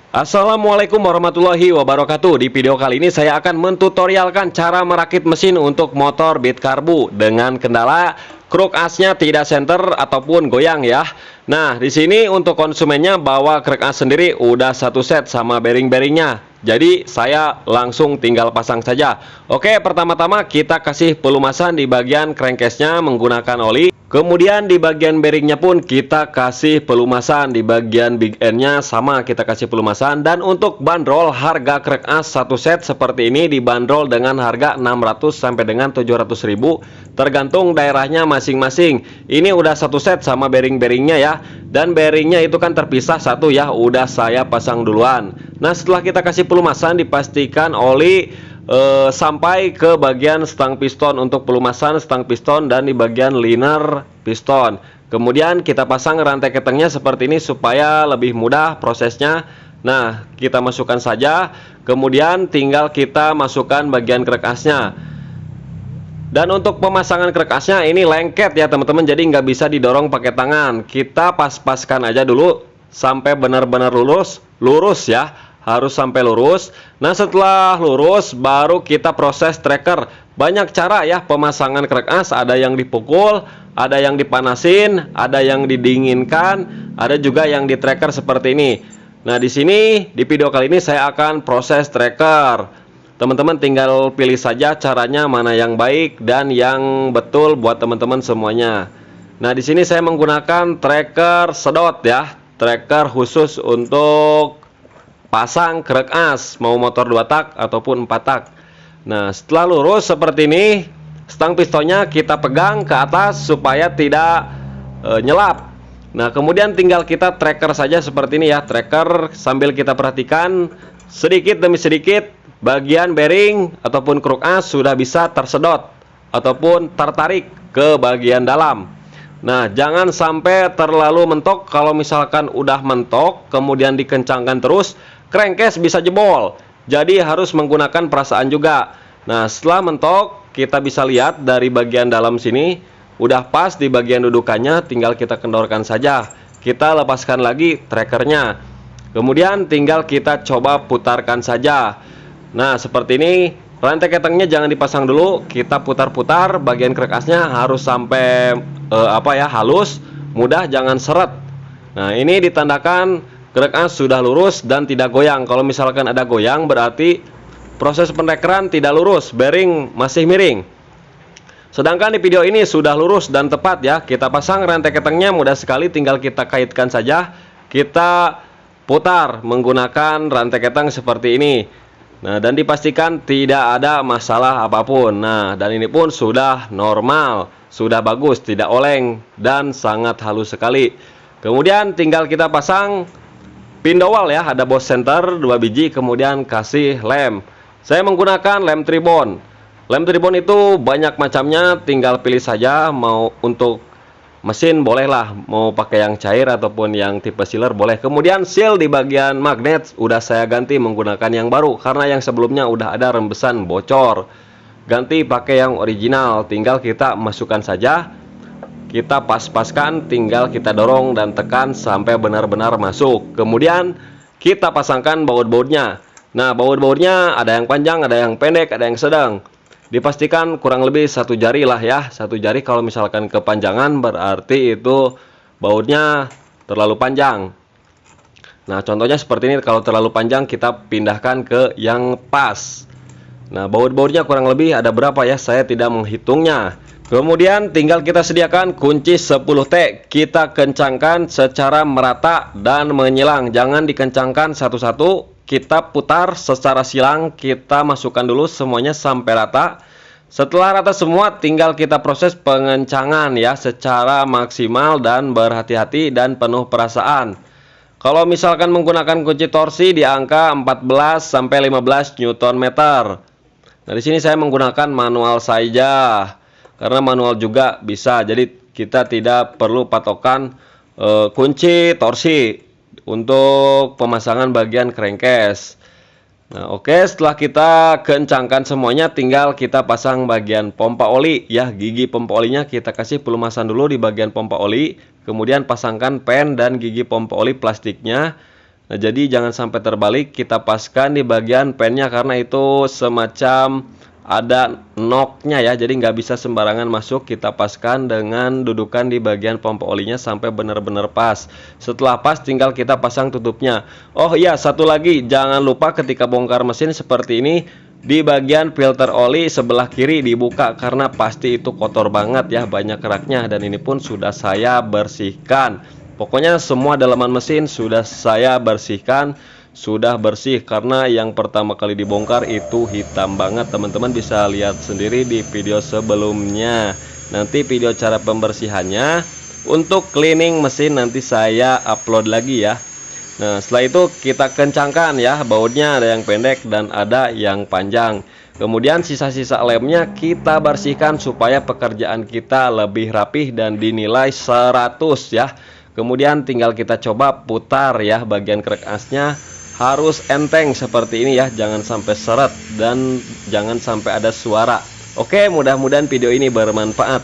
Assalamualaikum warahmatullahi wabarakatuh. Di video kali ini saya akan mentutorialkan cara merakit mesin untuk motor Beat Karbu dengan kendala kruk asnya tidak senter ataupun goyang ya. Nah, di sini untuk konsumennya bawa kruk as sendiri udah satu set sama bearing-bearingnya. Jadi saya langsung tinggal pasang saja. Oke, pertama-tama kita kasih pelumasan di bagian crankcase-nya menggunakan oli. Kemudian di bagian bearingnya pun kita kasih pelumasan, di bagian big end-nya sama kita kasih pelumasan. Dan untuk bandrol harga krek as satu set seperti ini dibanderol dengan harga 600 sampai dengan 700.000 tergantung daerahnya masing-masing. Ini udah satu set sama bearing-bearingnya ya. Dan bearingnya itu kan terpisah satu ya, udah saya pasang duluan. Nah, setelah kita kasih pelumasan dipastikan oli sampai ke bagian stang piston untuk pelumasan stang piston dan di bagian liner piston. Kemudian kita pasang rantai ketengnya seperti ini supaya lebih mudah prosesnya. Nah, kita masukkan saja. Kemudian tinggal kita masukkan bagian krek asnya. Dan untuk pemasangan krek asnya ini lengket ya teman-teman, jadi nggak bisa didorong pakai tangan. Kita pas-paskan aja dulu sampai benar-benar lurus ya, harus sampai lurus. Nah, setelah lurus baru kita proses tracker. Banyak cara ya pemasangan krek as, ada yang dipukul, ada yang dipanasin, ada yang didinginkan, ada juga yang di tracker seperti ini. Nah, di sini di video kali ini saya akan proses tracker. Teman-teman tinggal pilih saja caranya mana yang baik dan yang betul buat teman-teman semuanya. Nah, di sini saya menggunakan tracker sedot ya, tracker khusus untuk pasang krek as, mau motor 2 tak ataupun 4 tak. Nah, setelah lurus seperti ini, stang pistonnya kita pegang ke atas supaya tidak nyelap. Nah, kemudian tinggal kita tracker saja seperti ini ya, tracker sambil kita perhatikan sedikit demi sedikit bagian bearing ataupun kruk as sudah bisa tersedot ataupun tertarik ke bagian dalam. Nah, jangan sampai terlalu mentok. Kalau misalkan udah mentok kemudian dikencangkan terus, crankcase bisa jebol. Jadi harus menggunakan perasaan juga. Nah, setelah mentok kita bisa lihat dari bagian dalam sini udah pas di bagian dudukannya, tinggal kita kendorkan saja. Kita lepaskan lagi trackernya. Kemudian tinggal kita coba putarkan saja. Nah, seperti ini. Rantai ketengnya jangan dipasang dulu, kita putar-putar. Bagian krek asnya harus sampai halus, mudah, jangan seret. Nah, ini ditandakan krek as sudah lurus dan tidak goyang. Kalau misalkan ada goyang berarti proses pendekeran tidak lurus, bearing masih miring. Sedangkan di video ini sudah lurus dan tepat ya. Kita pasang rantai ketengnya mudah sekali, tinggal kita kaitkan saja. Kita putar menggunakan rantai keteng seperti ini. Nah, dan dipastikan tidak ada masalah apapun. Nah, dan ini pun sudah normal, sudah bagus, tidak oleng dan sangat halus sekali. Kemudian tinggal kita pasang pin dowel ya, ada boss center 2 biji, kemudian kasih lem. Saya menggunakan lem tribon. Lem tribon itu banyak macamnya, tinggal pilih saja. Mau untuk mesin bolehlah, mau pakai yang cair ataupun yang tipe sealer boleh. Kemudian seal di bagian magnet udah saya ganti menggunakan yang baru karena yang sebelumnya udah ada rembesan bocor. Ganti pakai yang original, tinggal kita masukkan saja. Kita pas-paskan, tinggal kita dorong dan tekan sampai benar-benar masuk. Kemudian kita pasangkan baut-bautnya. Nah, baut-bautnya ada yang panjang, ada yang pendek, ada yang sedang. Dipastikan kurang lebih 1 jari lah ya, 1 jari. Kalau misalkan kepanjangan berarti itu bautnya terlalu panjang. Nah, contohnya seperti ini, kalau terlalu panjang kita pindahkan ke yang pas. Nah, baut-bautnya kurang lebih ada berapa ya, saya tidak menghitungnya. Kemudian tinggal kita sediakan kunci 10T, kita kencangkan secara merata dan menyilang, jangan dikencangkan satu-satu. Kita putar secara silang, kita masukkan dulu semuanya sampai rata. Setelah rata semua, tinggal kita proses pengencangan ya secara maksimal dan berhati-hati dan penuh perasaan. Kalau misalkan menggunakan kunci torsi di angka 14 sampai 15 Nm. Nah, di sini saya menggunakan manual saja karena manual juga bisa. Jadi kita tidak perlu patokan kunci torsi untuk pemasangan bagian crankcase. Nah, oke, setelah kita kencangkan semuanya, tinggal kita pasang bagian pompa oli ya. Gigi pompa olinya kita kasih pelumasan dulu di bagian pompa oli. Kemudian pasangkan pen dan gigi pompa oli plastiknya. Nah, jadi jangan sampai terbalik, kita paskan di bagian pennya karena itu semacam ada knocknya ya, jadi nggak bisa sembarangan masuk. Kita paskan dengan dudukan di bagian pompa olinya sampai benar-benar pas. Setelah pas tinggal kita pasang tutupnya. Oh iya, satu lagi, jangan lupa ketika bongkar mesin seperti ini, di bagian filter oli sebelah kiri dibuka karena pasti itu kotor banget ya, banyak keraknya, dan ini pun sudah saya bersihkan. Pokoknya semua dalaman mesin sudah saya bersihkan, sudah bersih karena yang pertama kali dibongkar itu hitam banget. Teman-teman bisa lihat sendiri di video sebelumnya. Nanti video cara pembersihannya untuk cleaning mesin nanti saya upload lagi ya. Nah, setelah itu kita kencangkan ya, bautnya ada yang pendek dan ada yang panjang. Kemudian sisa-sisa lemnya kita bersihkan supaya pekerjaan kita lebih rapih dan dinilai 100 ya. Kemudian tinggal kita coba putar ya, bagian krek asnya harus enteng seperti ini ya, jangan sampai seret dan jangan sampai ada suara. Oke, mudah-mudahan video ini bermanfaat.